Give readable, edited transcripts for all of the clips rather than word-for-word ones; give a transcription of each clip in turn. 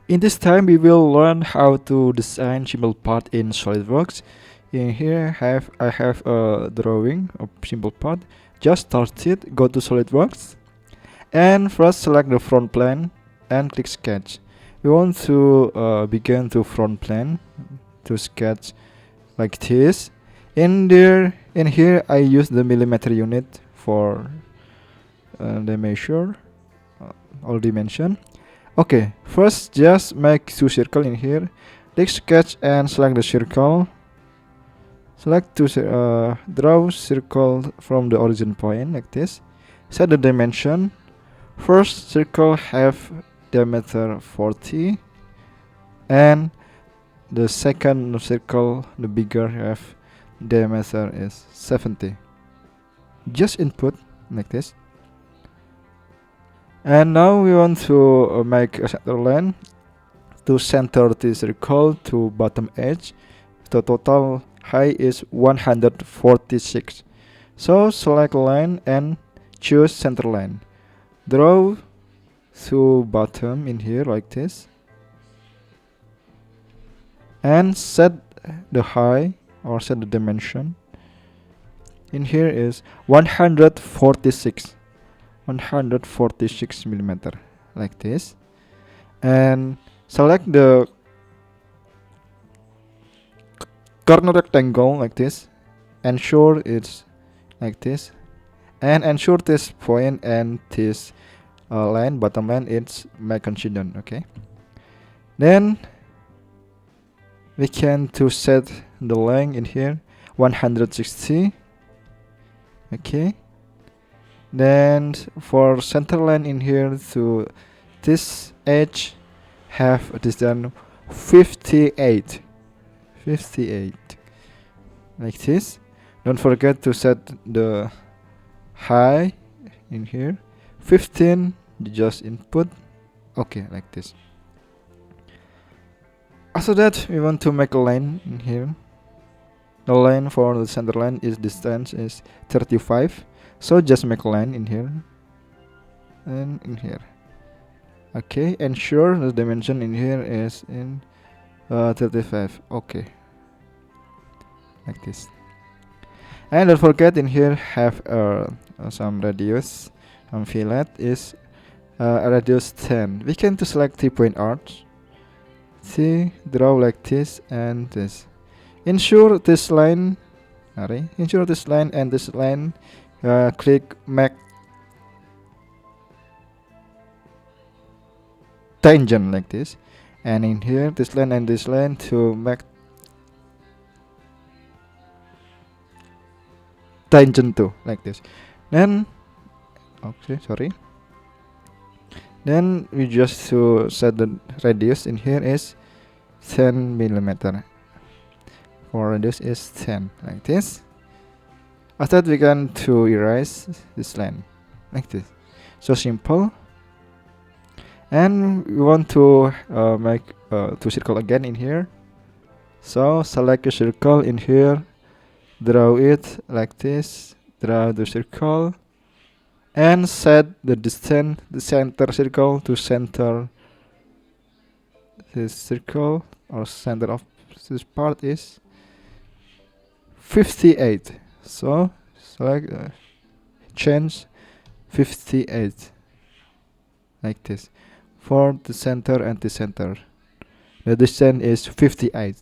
In this time, we will learn how to design simple part in SolidWorks. In here, I have a drawing of simple part. Just start it, go to SolidWorks, and first select the front plane and click Sketch. We want to begin to front plane to sketch like this. In here, I use the millimeter unit for the measure all dimension. Okay, first just make two circle in here. Click sketch and select the circle. Select to draw circle from the origin point like this. Set the dimension. First circle have diameter 40, and the second circle, the bigger, have diameter is 70. Just input like this. And now we want to make a center line to center the circle to bottom edge. The total height is 146. So select line and choose center line. Draw to bottom in here like this. And set the height or set the dimension. In here is 146 millimeter like this, and select the corner rectangle like this. Ensure it's like this, and ensure this point and this line, bottom line, it's my coincident. Okay, then we can to set the length in here 160. Okay, then for center line in here to this edge have a distance 58 like this. Don't forget to set the height in here 15. Just input. Okay, like this. After that, we want to make a line in here. The line for the center line is distance is 35. So just make a line in here and in here. Okay, ensure the dimension in here is in 35. Okay, like this. And don't forget in here have some radius. Fillet is a radius 10. We can to select 3-point arch. See, draw like this and this. Ensure this line. Ensure this line and this line. Click make tangent like this, and in here this line and this line to make tangent to like this. Then okay, sorry. Then we just to set the radius in here is 10 millimeter. For radius is 10 like this. After that, we can to erase this line like this. So simple. And we want to make two circle again in here. So select a circle in here, draw it like this, draw the circle, and set the distance, the center circle to center this circle or center of this part is 58. So select change 58 like this. For the center and the center, the distance is 58.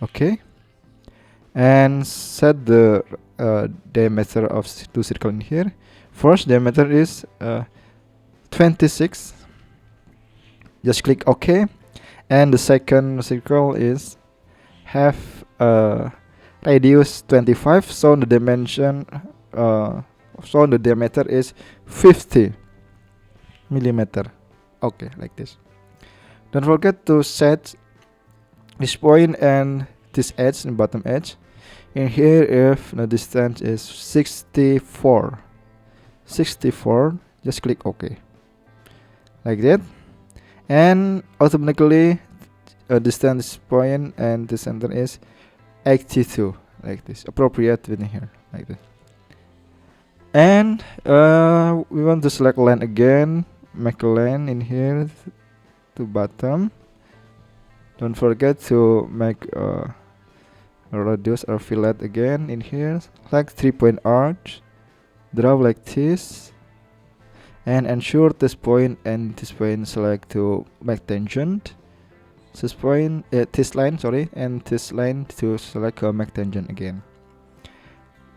Okay, and set the diameter of two circle in here. First diameter is 26. Just click OK, and the second circle is have radius 25. So the dimension so the diameter is 50 millimeter. Okay, like this. Don't forget to set this point and this edge and bottom edge. In here, if the distance is 64, just click OK, like that, and automatically distance point and the center is 82, like this, appropriate within here, like this. And we want to select line again, make a line in here to bottom. Don't forget to make a radius or fillet again in here. Like 3-point arc. Draw like this. And ensure this point and this point select to make tangent. This point, this line, sorry, and this line to select a make tangent again.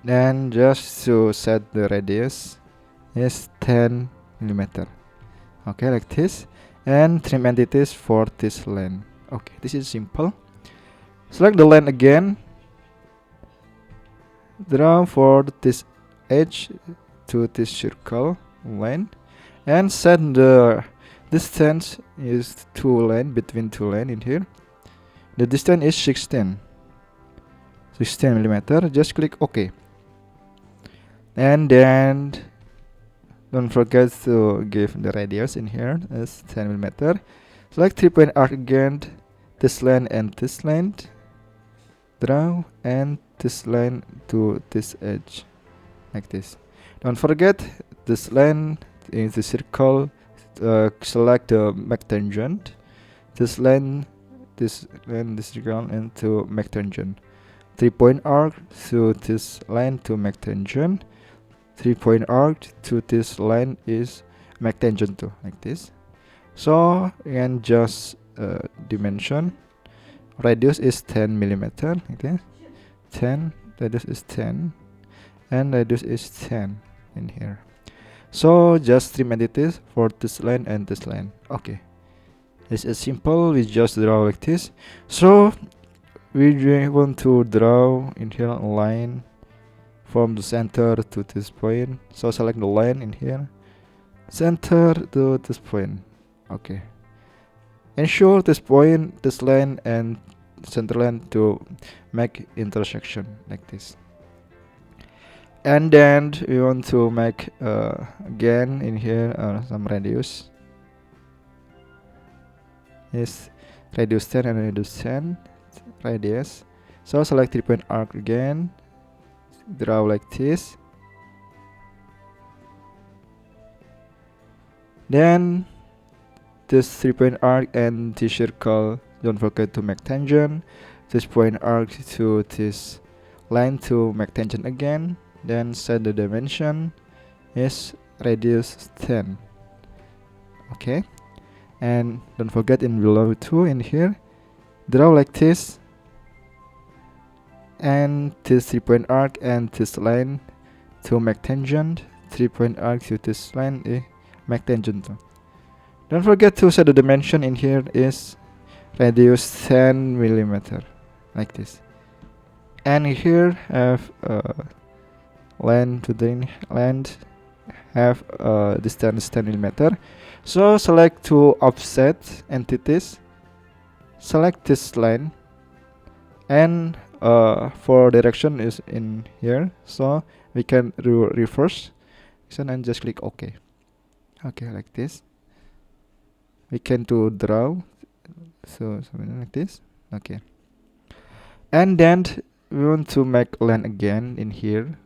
Then just to set the radius is 10 millimeter. Okay, like this. And trim entities for this line. Okay, this is simple. Select the line again. Draw for this edge to this circle line, and set the distance is between two line in here. The distance is 16 millimeter. Just click OK, and then don't forget to give the radius in here as 10 millimeter. Select 3-point arc again, this line and this line. Draw and this line to this edge like this. Don't forget this line in the circle. Select the make tangent. This line, this circle, and to make tangent. 3-point arc to this line to make tangent. 3-point arc to this line is make tangent to, like this. So and just dimension. Radius is 10 millimeter, like this. 10, radius is 10, and radius is 10 in here. So just trim entities for this line and this line. Okay, this is simple. We just draw like this. So we want to draw in here a line from the center to this point. So select the line in here, center to this point. Okay, ensure this point, this line, and center line to make intersection like this. And then we want to make again in here some radius. Yes, radius 10 and radius 10 radius. So select 3-point arc again. Draw like this. Then this 3-point arc and this circle, don't forget to make tangent. This point arc to this line to make tangent again. Then set the dimension is radius 10. Okay, and don't forget in below 2 in here, draw like this, and this 3-point arc and this line to make tangent. 3-point arc to this line make tangent. Don't forget to set the dimension in here is radius 10 millimeter, like this. And here have line to the land have distance 10 millimeter. So select two offset entities. Select this line, and for direction is in here. So we can reverse and just click OK. Okay, like this. We can to draw. So something like this. Okay. And then we want to make line again in here.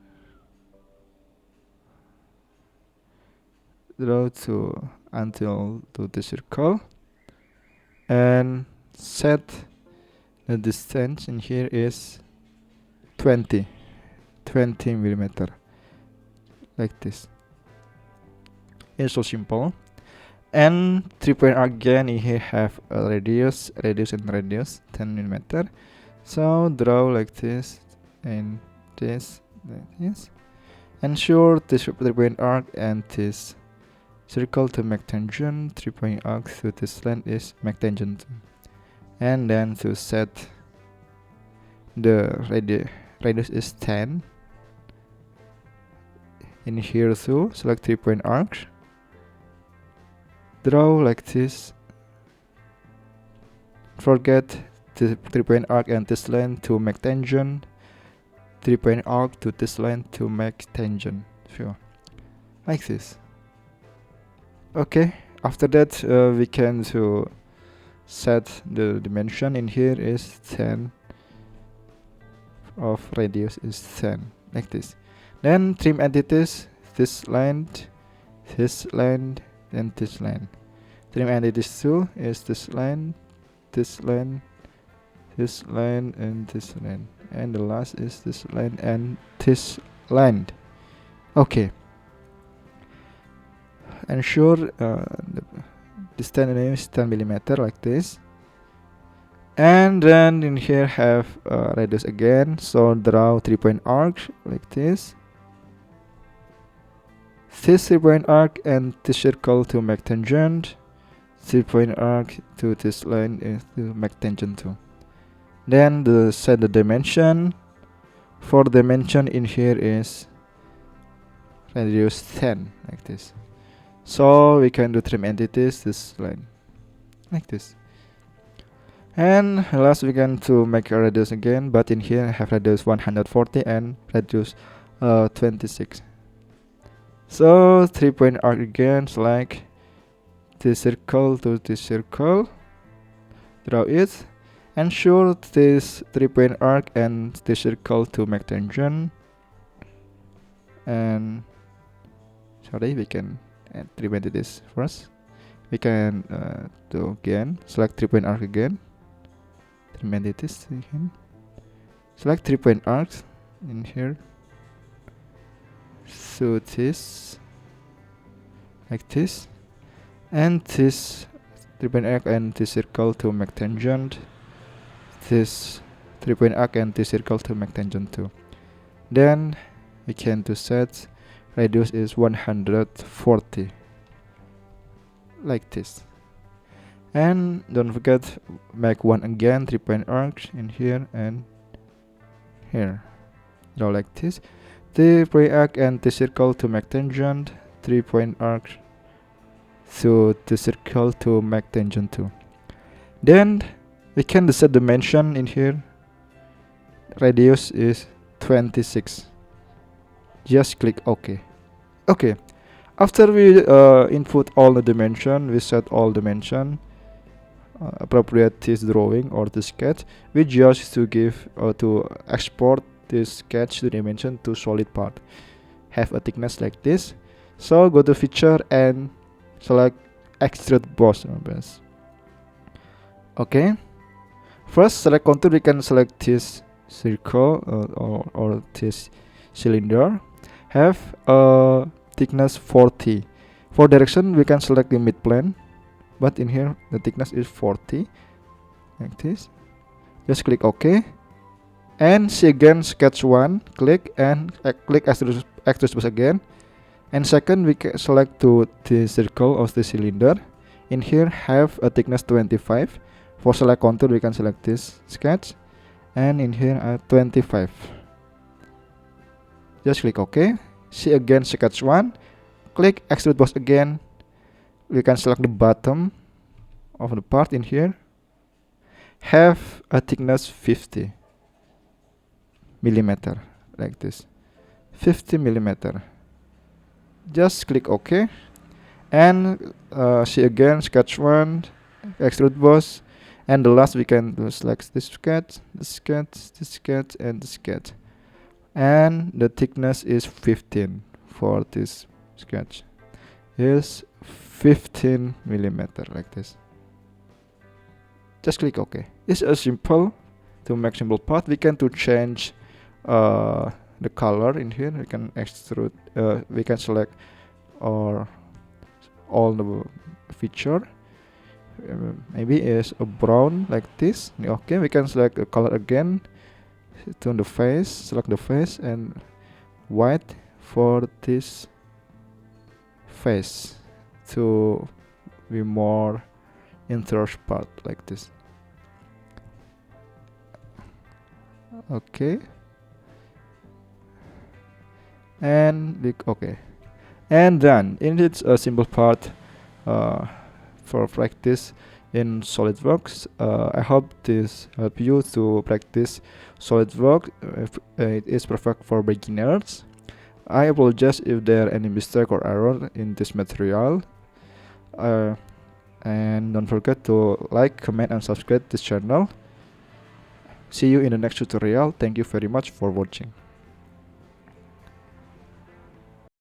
Draw to until to the circle, and set the distance in here is 20 millimeter, like this. It's so simple. And 3-point arc again in here have a radius and radius 10 millimeter. So draw like this and this, like this. Ensure this 3-point arc and this circle to make tangent. 3-point arc to this line is make tangent. And then to set the radius is 10 in here too. Select 3-point arc, draw like this. Forget the 3-point arc and this line to make tangent. 3-point arc to this line to make tangent. Sure, like this. Okay, after that we can to set the dimension in here is 10 of radius is 10, like this. Then trim entities, this line, and this line. Trim entities 2 is this line, this line, this line, and this line, and the last is this line and this line. Okay. Ensure the distance is 10 millimeter like this. And then in here have radius again, so draw 3-point arc like this. This 3-point arc and this circle to make tangent. 3-point arc to this line is to make tangent to. Then set the dimension. For dimension in here is radius 10 like this. So we can do trim entities this line like this. And last we can to make a radius again, but in here I have radius 140 and radius 26. So 3-point arc again, select this circle to this circle, draw it, ensure this 3-point arc and this circle to make tangent. And sorry, we can add 3 entities first. We can do again, select 3-point arc again. Entities again. Select 3-point arcs in here. So this like this, and this 3-point arc and this circle to make tangent. This 3-point arc and this circle to make tangent too. Then we can do set radius is 140 like this. And don't forget make one again 3-point arc in here and here. Draw like this. 3-point arc and the circle to make tangent. 3-point arc to the circle to make tangent too. Then we can set dimension in here. Radius is 26. Just click OK. Okay. After we input all the dimension, we set all dimension. Appropriate this drawing or the sketch, we just to give to export this sketch to dimension to solid part. Have a thickness like this. So go to feature and select extrude boss. Okay. First select contour. We can select this circle or this cylinder. Have a thickness 40. For direction we can select the mid plane. But in here the thickness is 40 like this. Just click OK and see again sketch 1, click and click extrude boss again. And second we can select to the circle of the cylinder. In here have a thickness 25. For select contour we can select this sketch and in here 25. Just click OK. See again sketch 1, click extrude boss again. We can select the bottom of the part in here. Have a thickness 50 millimeter like this. 50 millimeter. Just click OK. And see again sketch 1, extrude boss. And the last we can do select this sketch, this sketch, this sketch, and this sketch. And the thickness is 15 for this sketch. Is 15 millimeter like this. Just click OK. It's a simple to make simple part. We can to change the color in here. We can extrude. We can select or all the feature. Maybe is a brown like this. Okay, we can select a color again. Turn the face. Select the face and white for this face to be more interest part like this. Okay, and click OK, and done. It's a simple part for practice in SolidWorks. I hope this help you to practice SolidWorks. It is perfect for beginners. I apologize if there are any mistake or error in this material. And don't forget to like, comment, and subscribe this channel. See you in the next tutorial. Thank you very much for watching.